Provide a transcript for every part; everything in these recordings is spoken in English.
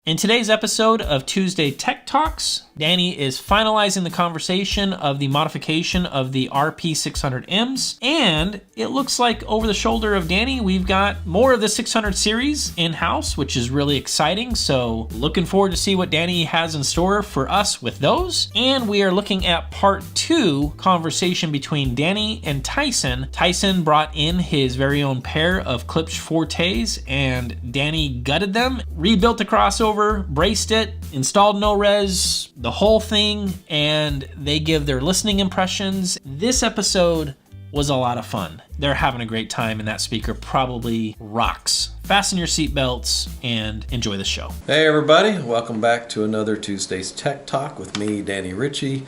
In today's episode of Tuesday Tech Talks, Danny is finalizing the conversation of the modification of the RP600Ms, and it looks like over the shoulder of Danny, we've got more of the 600 series in-house, which is really exciting, so looking forward to see what Danny has in store for us with those. And we are looking at part 2 conversation between Danny and Tyson. Tyson brought in his very own pair of Klipsch Fortes, and Danny gutted them, rebuilt the crossover, braced it, installed no-res, the whole thing, and they give their listening impressions. This episode was a lot of fun. They're having a great time, and that speaker probably rocks. Fasten your seatbelts and enjoy the show. Hey everybody, welcome back to another Tuesday's Tech Talk with me, Danny Richie.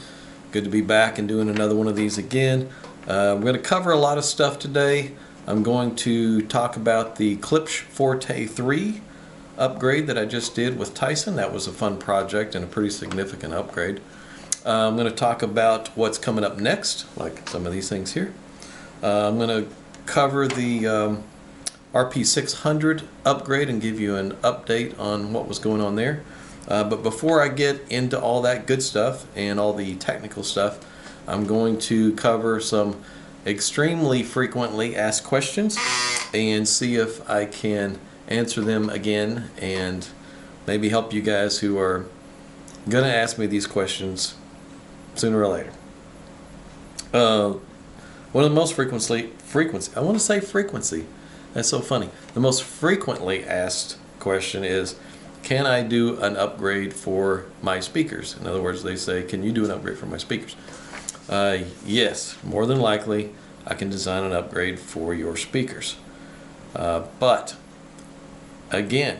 Good to be back and doing another one of these again. I'm going to cover a lot of stuff today. I'm going to talk about the Klipsch Forte III upgrade that I just did with Tyson. That was a fun project and a pretty significant upgrade. I'm going to talk about what's coming up next, like some of these things here. I'm going to cover the RP600 upgrade and give you an update on what was going on there. But before I get into all that good stuff and all the technical stuff, I'm going to cover some extremely frequently asked questions and see if I can answer them again and maybe help you guys who are going to ask me these questions sooner or later. One of the most frequency, I want to say frequency, that's so funny. The most frequently asked question is, can I do an upgrade for my speakers? In other words, they say, can you do an upgrade for my speakers? Yes, more than likely I can design an upgrade for your speakers. But again,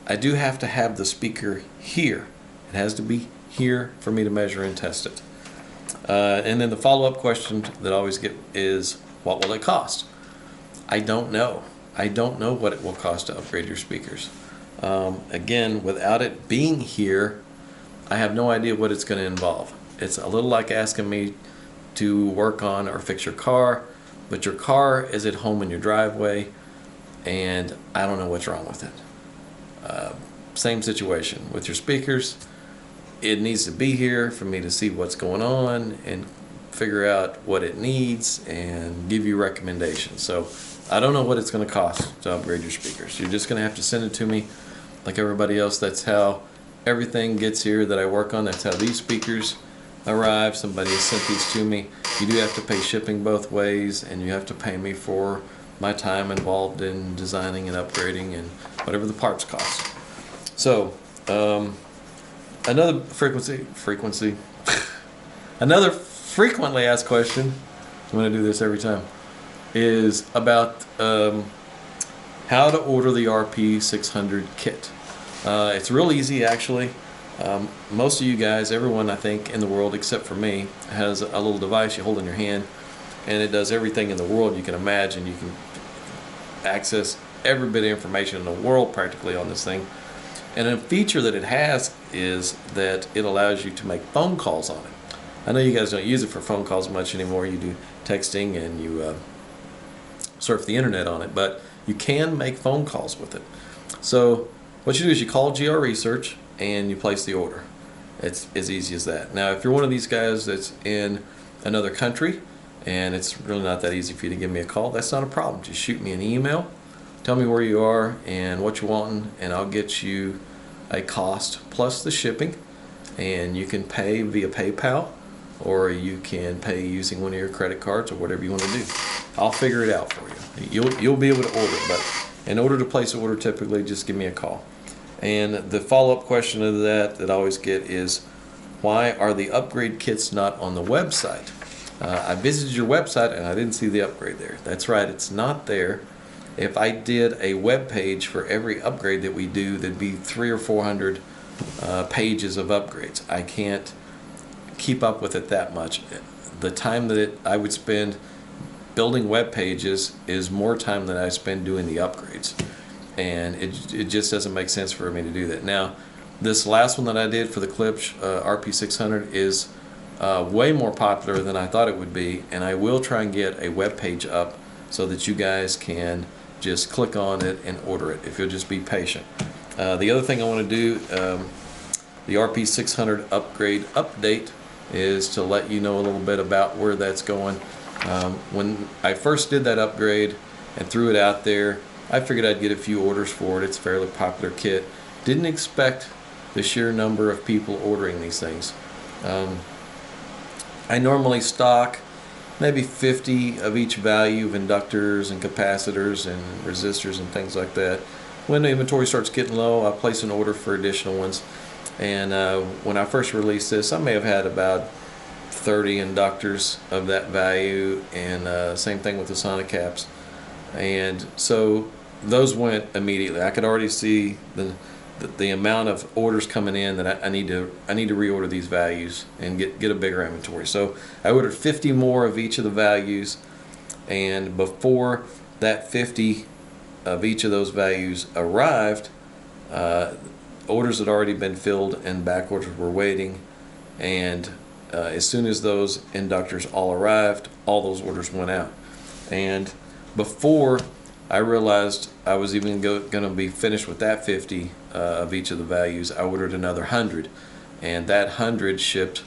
I do have to have the speaker here. It has to be here for me to measure and test it. And then the follow-up question that I always get is, what will it cost? I don't know. I don't know what it will cost to upgrade your speakers. Again, without it being here, I have no idea what it's going to involve. It's a little like asking me to work on or fix your car, but your car is at home in your driveway, and I don't know what's wrong with it. Same situation with your speakers. It needs to be here for me to see what's going on and figure out what it needs and give you recommendations. So I don't know what it's going to cost to upgrade your speakers. You're just going to have to send it to me like everybody else. That's how everything gets here that I work on. That's how these speakers arrive. Somebody has sent these to me. You do have to pay shipping both ways, and you have to pay me for my time involved in designing and upgrading and whatever the parts cost. So another another frequently asked question, I'm going to do this every time, is about how to order the RP600 kit. It's real easy actually. Most of you guys, everyone I think in the world except for me, has a little device you hold in your hand, and it does everything in the world you can imagine. You can access every bit of information in the world practically on this thing. And a feature that it has is that it allows you to make phone calls on it. I know you guys don't use it for phone calls much anymore. You do texting and you surf the internet on it, but you can make phone calls with it. So what you do is you call GR Research and you place the order. It's as easy as that. Now, if you're one of these guys that's in another country and it's really not that easy for you to give me a call, that's not a problem. Just shoot me an email, tell me where you are and what you're wanting, and I'll get you a cost plus the shipping, and you can pay via PayPal or you can pay using one of your credit cards or whatever you want to do. I'll figure it out for you. You'll be able to order, but in order to place an order, typically just give me a call. And the follow-up question to that I always get is, why are the upgrade kits not on the website? I visited your website and I didn't see the upgrade there. That's right, it's not there. If I did a web page for every upgrade that we do, there'd be 300 or 400 pages of upgrades. I can't keep up with it that much. The time that I would spend building web pages is more time than I spend doing the upgrades, and it just doesn't make sense for me to do that. Now, this last one that I did for the Klipsch RP600 is way more popular than I thought it would be, and I will try and get a web page up so that you guys can just click on it and order it if you'll just be patient. The other thing I want to do, the RP600 upgrade update, is to let you know a little bit about where that's going. When I first did that upgrade and threw it out there, I figured I'd get a few orders for it. It's a fairly popular kit. Didn't expect the sheer number of people ordering these things. I normally stock maybe 50 of each value of inductors and capacitors and resistors and things like that. When the inventory starts getting low, I place an order for additional ones. And when I first released this, I may have had about 30 inductors of that value, and same thing with the sonic caps. And so those went immediately. I could already see the amount of orders coming in that I need to reorder these values and get a bigger inventory. So I ordered 50 more of each of the values, and before that 50 of each of those values arrived, orders had already been filled and back orders were waiting. And as soon as those inductors all arrived, all those orders went out. And before I realized I was even going to be finished with that 50 of each of the values, I ordered another 100, and that 100 shipped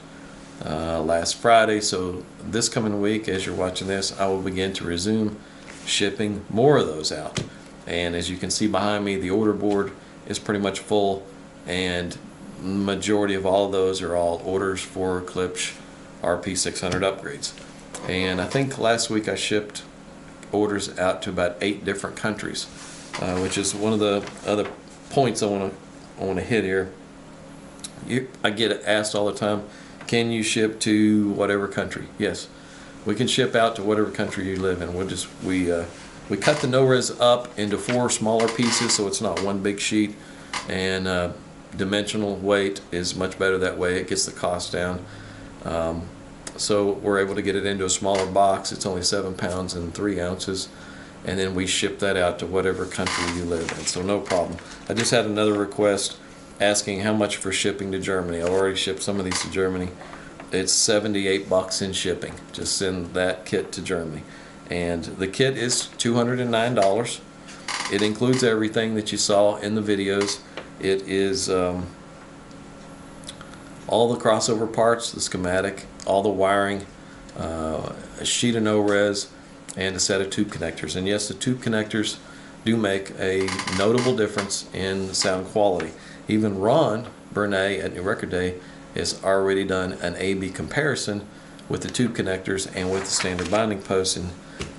last Friday. So this coming week, as you're watching this, I will begin to resume shipping more of those out. And as you can see behind me, the order board is pretty much full, and majority of all of those are all orders for Klipsch RP600 upgrades. And I think last week I shipped orders out to about 8 different countries, which is one of the other points I want to hit here. I get asked all the time, can you ship to whatever country? Yes, we can ship out to whatever country you live in. We cut the no-res up into 4 smaller pieces, so it's not one big sheet, and dimensional weight is much better that way. It gets the cost down. So we're able to get it into a smaller box. It's only 7 pounds and 3 ounces, and then we ship that out to whatever country you live in, so no problem. I just had another request asking how much for shipping to Germany. I've already shipped some of these to Germany. It's $78 in shipping. Just send that kit to Germany. And the kit is $209. It includes everything that you saw in the videos. It is all the crossover parts, the schematic, all the wiring, a sheet of no-res, and a set of tube connectors. And yes, the tube connectors do make a notable difference in sound quality. Even Ron Bernay at New Record Day has already done an A-B comparison with the tube connectors and with the standard binding posts, and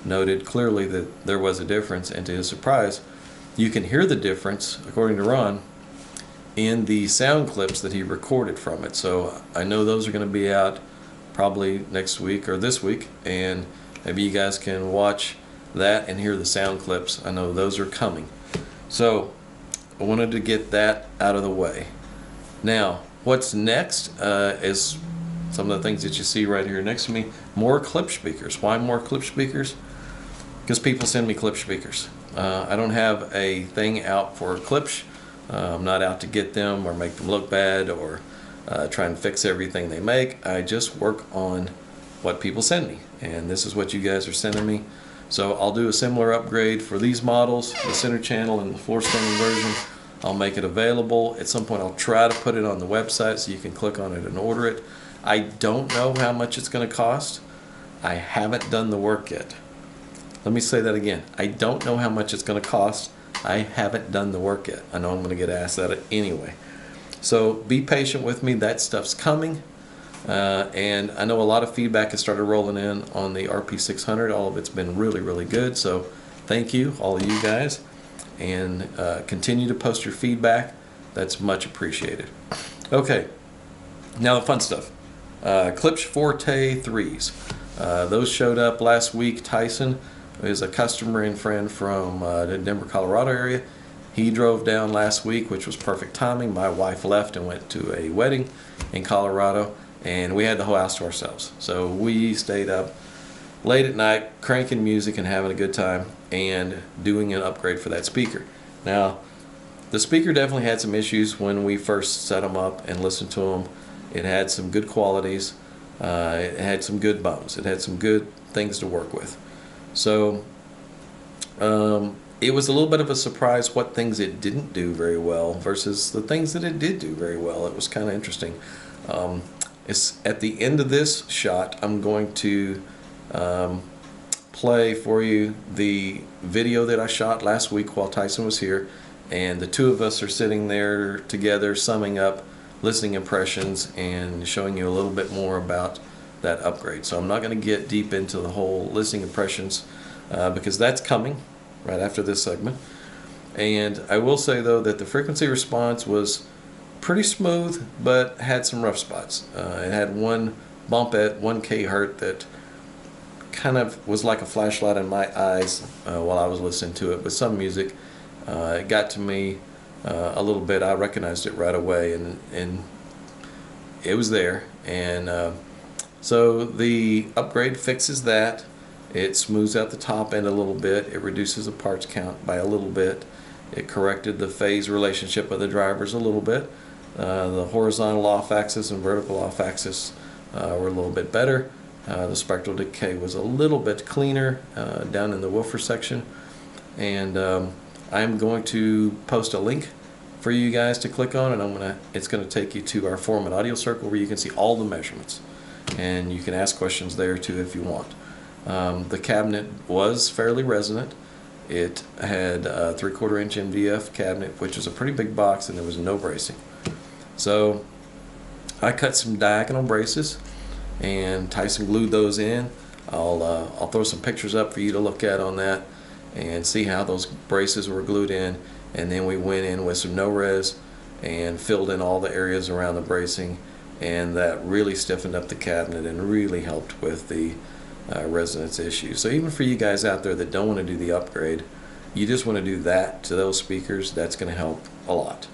noted clearly that there was a difference. And to his surprise, you can hear the difference, according to Ron, in the sound clips that he recorded from it. So I know those are going to be out probably next week or this week, and maybe you guys can watch that and hear the sound clips. I know those are coming. So I wanted to get that out of the way. Now, what's next is some of the things that you see right here next to me. More Klipsch speakers. Why more Klipsch speakers? Because people send me Klipsch speakers. I don't have a thing out for Klipsch. I'm not out to get them or make them look bad or try and fix everything they make. I just work on what people send me, and this is what you guys are sending me. So I'll do a similar upgrade for these models, the center channel and the floor standing version. I'll make it available. At some point I'll try to put it on the website so you can click on it and order it. I don't know how much it's going to cost. I haven't done the work yet. Let me say that again. I don't know how much it's going to cost. I haven't done the work yet. I know I'm going to get asked that anyway. So be patient with me. That stuff's coming. And I know a lot of feedback has started rolling in on the RP600. All of it's been really, really good. So thank you, all of you guys. And continue to post your feedback. That's much appreciated. Okay, now the fun stuff. Klipsch Forte IIIs. Those showed up last week. Tyson is a customer and friend from the Denver, Colorado area. He drove down last week, which was perfect timing. My wife left and went to a wedding in Colorado, and we had the whole house to ourselves. So we stayed up late at night cranking music and having a good time and doing an upgrade for that speaker. Now, the speaker definitely had some issues when we first set them up and listened to them. It had some good qualities. It had some good bums. It had some good things to work with. So it was a little bit of a surprise what things it didn't do very well versus the things that it did do very well. It was kind of interesting. It's at the end of this shot, I'm going to play for you the video that I shot last week while Tyson was here, and the two of us are sitting there together summing up listening impressions and showing you a little bit more about that upgrade. So I'm not going to get deep into the whole listening impressions because that's coming right after this segment. And I will say though that the frequency response was pretty smooth, but had some rough spots. It had one bump at 1 kHz that kind of was like a flashlight in my eyes while I was listening to it with some music. It got to me a little bit. I recognized it right away, and it was there. And so the upgrade fixes that. It smooths out the top end a little bit. It reduces the parts count by a little bit. It corrected the phase relationship of the drivers a little bit. The horizontal off axis and vertical off axis were a little bit better. The spectral decay was a little bit cleaner down in the woofer section. And I'm going to post a link for you guys to click on, and it's going to take you to our forum and audio circle where you can see all the measurements. And you can ask questions there too if you want. The cabinet was fairly resonant. It had a 3/4 inch MDF cabinet, which was a pretty big box, and there was no bracing. So I cut some diagonal braces, and Tyson glued those in. I'll throw some pictures up for you to look at on that and see how those braces were glued in. And then we went in with some no-res and filled in all the areas around the bracing, and that really stiffened up the cabinet and really helped with the resonance issue. So even for you guys out there that don't want to do the upgrade, you just want to do that to those speakers, that's going to help a lot.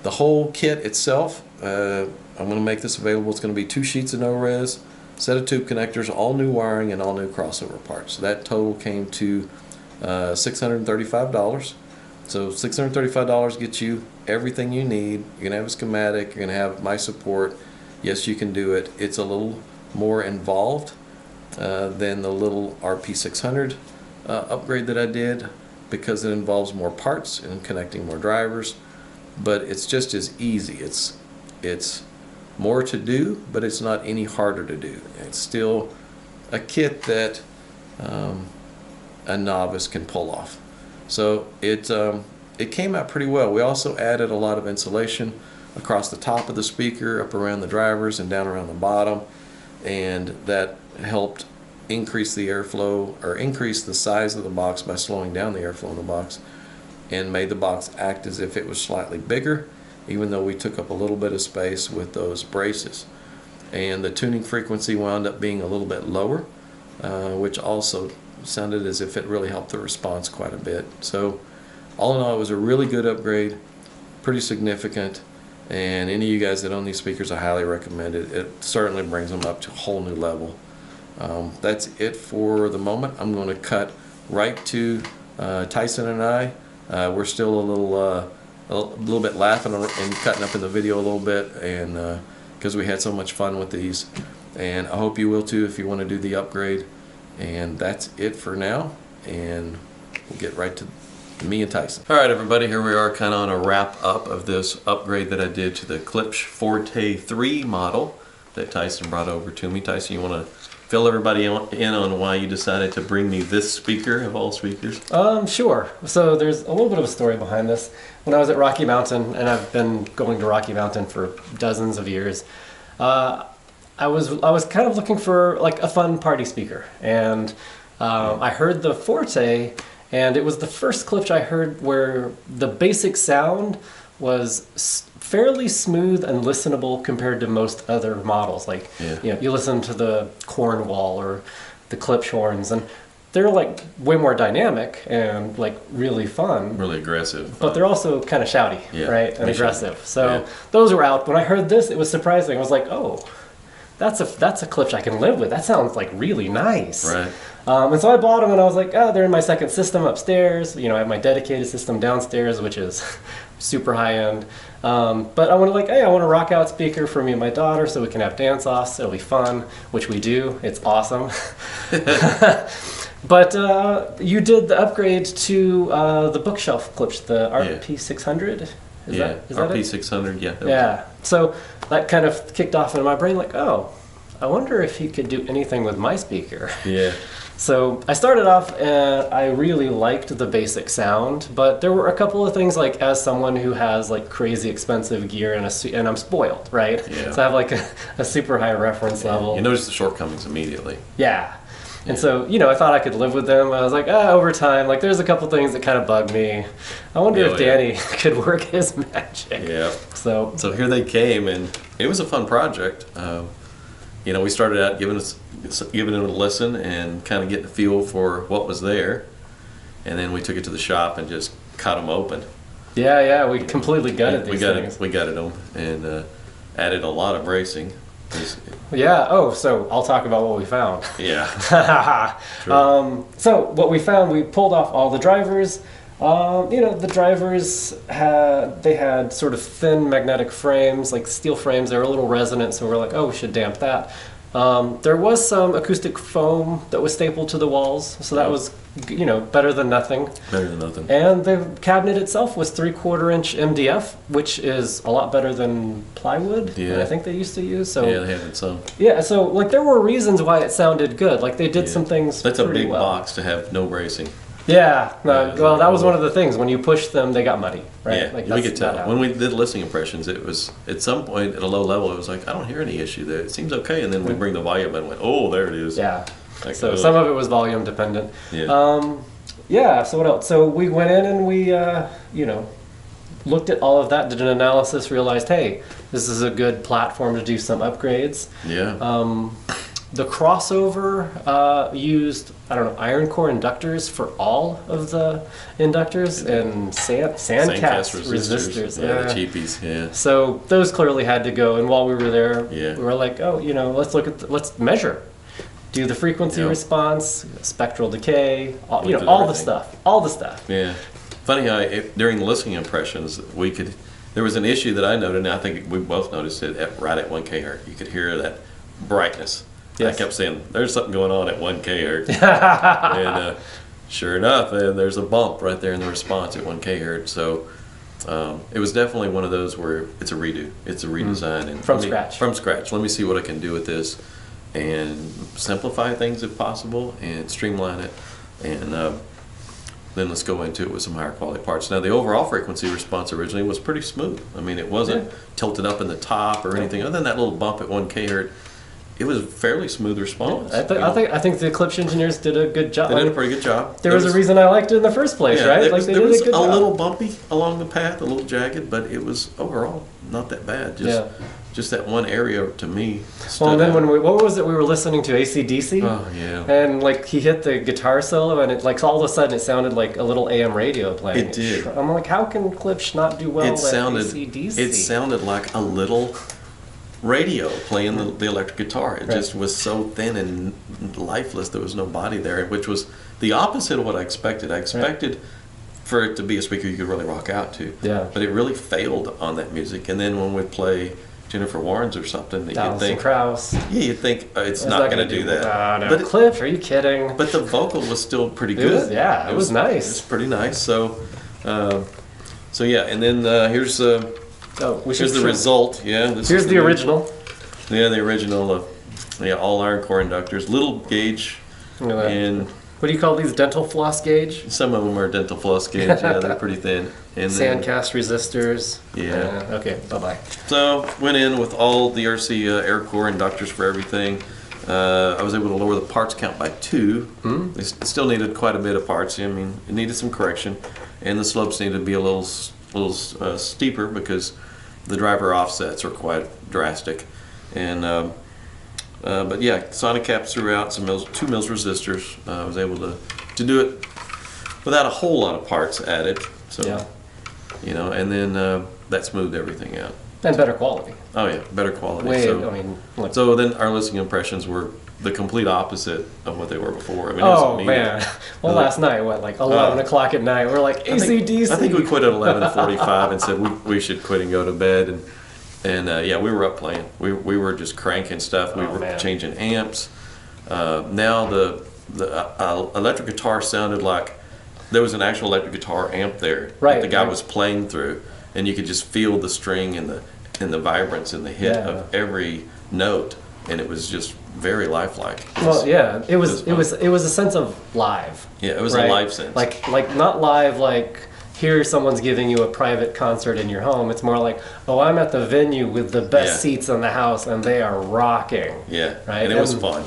The whole kit itself, I'm going to make this available. It's going to be 2 sheets of no-res, set of tube connectors, all new wiring, and all new crossover parts. So that total came to $635. So $635 gets you everything you need. You're going to have a schematic. You're going to have my support. Yes, you can do it. It's a little more involved than the little RP600 upgrade that I did because it involves more parts and connecting more drivers. But it's just as easy. It's more to do, but it's not any harder to do. It's still a kit that a novice can pull off. So it came out pretty well. We also added a lot of insulation across the top of the speaker, up around the drivers and down around the bottom, and that helped increase the airflow or increase the size of the box by slowing down the airflow in the box, and made the box act as if it was slightly bigger, even though we took up a little bit of space with those braces. And the tuning frequency wound up being a little bit lower, which also sounded as if it really helped the response quite a bit. So all in all, it was a really good upgrade, pretty significant, and any of you guys that own these speakers, I highly recommend it. It certainly brings them up to a whole new level. That's it for the moment. I'm going to cut right to Tyson and I. We're still a little bit laughing and cutting up in the video a little bit, and because we had so much fun with these, and I hope you will too if you want to do the upgrade. And that's it for now, and we'll get right to me and Tyson. All right, everybody, here we are kind of on a wrap up of this upgrade that I did to the Klipsch Forte III model that Tyson brought over to me. Tyson, you want to fill everybody in on why you decided to bring me this speaker of all speakers? Sure. So there's a little bit of a story behind this. When I was at Rocky Mountain, and I've been going to Rocky Mountain for dozens of years, I was kind of looking for like a fun party speaker, and I heard the Forte, and it was the first Klipsch I heard where the basic sound was fairly smooth and listenable compared to most other models. Like, you know, you listen to the Cornwall or the Klipsch horns, and they're like way more dynamic and like really fun. Really aggressive. But they're also kind of shouty, right? And aggressive. So yeah. Those were out. When I heard this, it was surprising. I was like, oh, that's a Klipsch I can live with. That sounds like really nice. Right. And so I bought them, and I was like, oh, they're in my second system upstairs. You know, I have my dedicated system downstairs, which is super high end. But I want to like, hey, I want a rock out speaker for me and my daughter so we can have dance offs. It'll be fun, which we do. It's awesome. But you did the upgrade to the bookshelf Klipsch, the RP600. Is that it? RP600, yeah. Yeah. So that kind of kicked off in my brain, like, oh, I wonder if he could do anything with my speaker. Yeah. So I started off and I really liked the basic sound, but there were a couple of things, like as someone who has like crazy expensive gear and I'm spoiled, right? Yeah. So I have like a super high reference level. You notice the shortcomings immediately. Yeah. And so, I thought I could live with them. I was like, over time, like there's a couple things that kind of bug me. I wonder if Danny could work his magic. Yeah. So here they came, and it was a fun project. We started out giving it a listen and kind of getting a feel for what was there, and then we took it to the shop and just cut them open. Yeah, we completely gutted these things. We gutted them and added a lot of bracing. Yeah. Oh, so I'll talk about what we found. Yeah. So what we found, we pulled off all the drivers. The drivers had sort of thin magnetic frames, like steel frames. They were a little resonant, so we're like, oh, we should damp that. There was some acoustic foam that was stapled to the walls, so that was, better than nothing. Better than nothing. And the cabinet itself was 3/4-inch MDF, which is a lot better than plywood. Yeah. I think they used to use. So yeah, they had some. Yeah, so like there were reasons why it sounded good. Like they did some things. That's a pretty big well. box to have no bracing. Yeah, well, that was cool. one of the things. When you pushed them, they got muddy, right? Yeah, like we could tell. When we did listening impressions, it was, at some point, at a low level, it was like, I don't hear any issue there. It seems okay. And then we bring the volume and went, oh, there it is. Yeah. Like, So some of it was volume dependent. Yeah. So what else? So we went in and we, looked at all of that, did an analysis, realized, hey, this is a good platform to do some upgrades. Yeah. The crossover used, iron core inductors for all of the inductors and sandcast resistors. Yeah, the cheapies, yeah. So those clearly had to go. And while we were there, Yeah. we were like, let's measure. Do the frequency response, spectral decay, all the stuff. Yeah. Funny how during the listening impressions, there was an issue that I noted, and I think we both noticed it right at 1 kHz. You could hear that brightness. Yes. I kept saying, there's something going on at 1 kHz. And sure enough, there's a bump right there in the response at 1 kHz. So it was definitely one of those where it's a redo. It's a redesign. And From scratch. From scratch. Let me see what I can do with this and simplify things if possible and streamline it. And then let's go into it with some higher quality parts. Now, the overall frequency response originally was pretty smooth. I mean, it wasn't tilted up in the top or anything other than that little bump at 1 kHz. It was a fairly smooth response. I think the Klipsch engineers did a good job. They did a pretty good job. There was a reason I liked it in the first place, right? There They was did a good a job. little bumpy along the path, a little jagged, but it was overall not that bad. Just that one area to me. Well, and then what was it we were listening to? AC/DC? Oh yeah. And like he hit the guitar solo, and it like all of a sudden it sounded like a little AM radio playing. It did. I'm like, how can Klipsch not do well with AC/DC? It sounded like a little radio playing the electric guitar. It just was so thin and lifeless. There was no body there, which was the opposite of what I expected. I expected for it to be a speaker you could really rock out to. Yeah. But it really failed on that music. And then when we play Jennifer Warnes or something, you'd think Krauss. Yeah, you'd think it's not going to do that. No, Klipsch, are you kidding? But the vocal was still pretty good. It was nice. It was pretty nice. So yeah. And then here's here's the result. Yeah. Here's the original. Yeah, the original of all iron core inductors, little gauge, and what do you call these? Dental floss gauge? Some of them are dental floss gauge. Yeah, they're pretty thin. And sandcast resistors. Yeah. Okay. Bye bye. So went in with all the RC air core inductors for everything. I was able to lower the parts count by 2. They still needed quite a bit of parts. I mean, it needed some correction, and the slopes needed to be a little steeper because the driver offsets are quite drastic. And but yeah, sonic caps throughout, 2 mils resistors. I was able to do it without a whole lot of parts added. So and then that smoothed everything out. And better quality. Oh yeah, better quality. Look. So then our listening impressions were the complete opposite of what they were before. I mean, oh man! Well, last night, like 11 o'clock at night, we're like AC/DC. I think we quit at 11:45 and said we should quit and go to bed. And we were up playing. We were just cranking stuff. We were changing amps. Now the electric guitar sounded like there was an actual electric guitar amp there Right, that the guy right. was playing through, and you could just feel the string and the vibrance and the hit Yeah. of every note, and it was just very lifelike. Well, yeah, it was fun. a sense of live. Yeah, it was right? a live sense. Like not live like here someone's giving you a private concert in your home. It's more like, oh, I'm at the venue with the best Yeah. seats in the house and they are rocking. Yeah, Right? and it was And fun.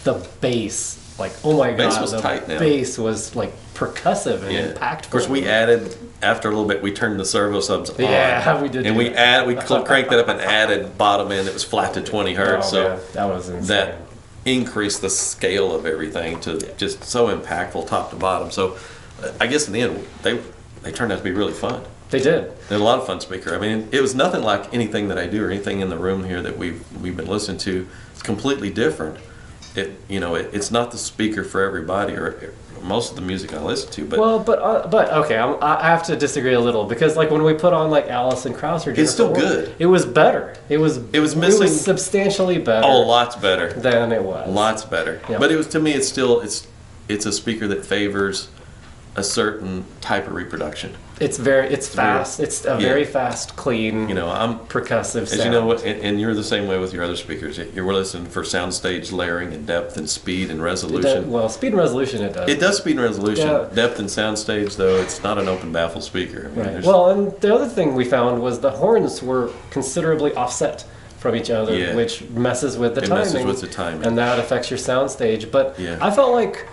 The bass, like, oh my Bass god, was the tight now. bass was like percussive and Yeah. impactful. Of course, we added after a little bit. We turned the servo subs on. Yeah, we did And do we that. cranked it up and added bottom end that was flat to 20 hertz. Oh, so man, that was insane. that increased the scale of everything to just so impactful top to bottom. So I guess in the end, they turned out to be really fun. They did. They're a lot of fun speaker. I mean, it was nothing like anything that I do or anything in the room here that we've been listening to. It's completely different. It's not the speaker for everybody or most of the music I listen to, but Well, but okay, I have to disagree a little because like when we put on like Alison Krauss or It's still Jennifer good. Warren, it was better. It was missing- It was substantially better. oh, lots better. than it was. Lots better. Yeah. But it was, to me, it's a speaker that favors a certain type of reproduction. It's fast. It's a very fast, clean, I'm percussive sound. as you know what, and you're the same way with your other speakers. You're listening for soundstage layering and depth and speed and It resolution. does, well, speed and resolution it does. It does speed and resolution. Yeah. Depth and soundstage, though, it's not an open baffle speaker. I mean, Right. there's- Well, and the other thing we found was the horns were considerably offset from each other, Yeah. which messes with the It timing. messes with the timing. And that affects your soundstage. But Yeah. I felt like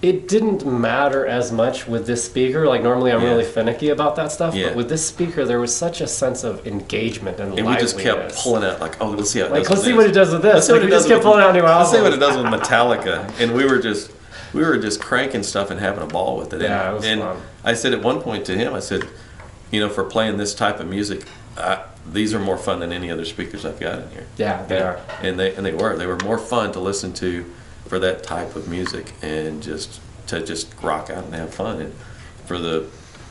it didn't matter as much with this speaker. Like normally I'm Yeah. really finicky about that stuff, Yeah. but with this speaker there was such a sense of engagement and and we just kept liveliness. pulling out, like, oh, let's see how it Like, does let's with see this. what it does with this. Let's see Like, what we it just does kept with- pulling out new Let's see what albums. it does with Metallica. And we were just cranking stuff and having a ball with it. Yeah, it was and fun. I said at one point to him, I said, for playing this type of music, these are more fun than any other speakers I've got in here. Yeah, they are. And they were more fun to listen to for that type of music and to rock out and have fun and for the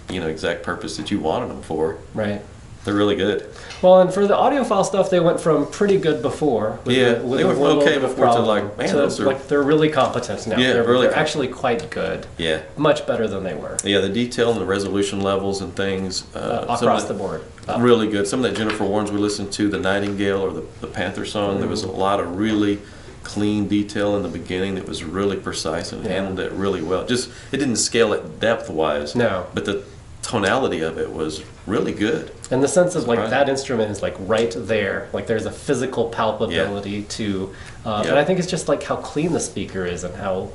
exact purpose that you wanted them for. Right. They're really good. Well, and for the audiophile stuff, they went from pretty good before. Yeah, with they were one okay little bit of before to, problem, like, man, to, those are- like they're really competent now. Yeah, they're, really they're competent. actually quite good. Yeah. Much better than they were Yeah, the detail and the resolution levels and things. across the board. Really good. Some of that Jennifer Warnes we listened to, the Nightingale or the Panther song, there was a lot of really clean detail in the beginning that was really precise and Yeah. handled it really well. It didn't scale it depth-wise. No. But the tonality of it was really good. And the sense of like Surprising. that instrument is like right there. Like there's a physical palpability to, and I think it's just like how clean the speaker is and how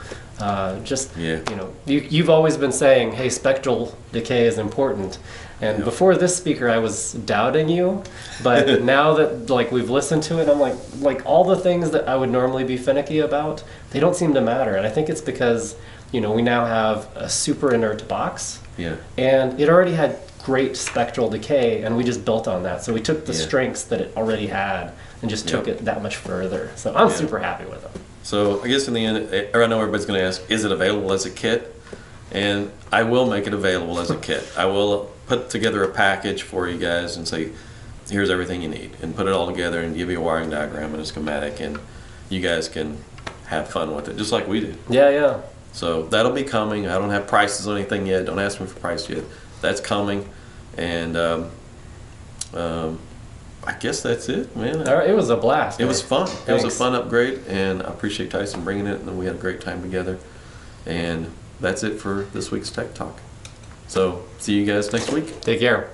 you've always been saying, hey, spectral decay is important. And before this speaker, I was doubting you, but now that like we've listened to it, I'm like all the things that I would normally be finicky about, they don't seem to matter. And I think it's because we now have a super inert box. Yeah. And it already had great spectral decay, and we just built on that. So we took the Yeah. strengths that it already had and just took Yep. it that much further. So I'm Yeah. super happy with it. So I guess in the end, I know everybody's going to ask, is it available as a kit? And I will make it available as a kit. I will put together a package for you guys and say, here's everything you need, and put it all together and give you a wiring diagram and a schematic, and you guys can have fun with it, just like we did. Yeah. So that'll be coming. I don't have prices on anything yet. Don't ask me for price yet. That's coming, and I guess that's it, man. All right, it was a blast. It man. was fun. It was a Thanks. fun upgrade, and I appreciate Tyson bringing it, and we had a great time together. And that's it for this week's Tech Talk. So see you guys next week. Take care.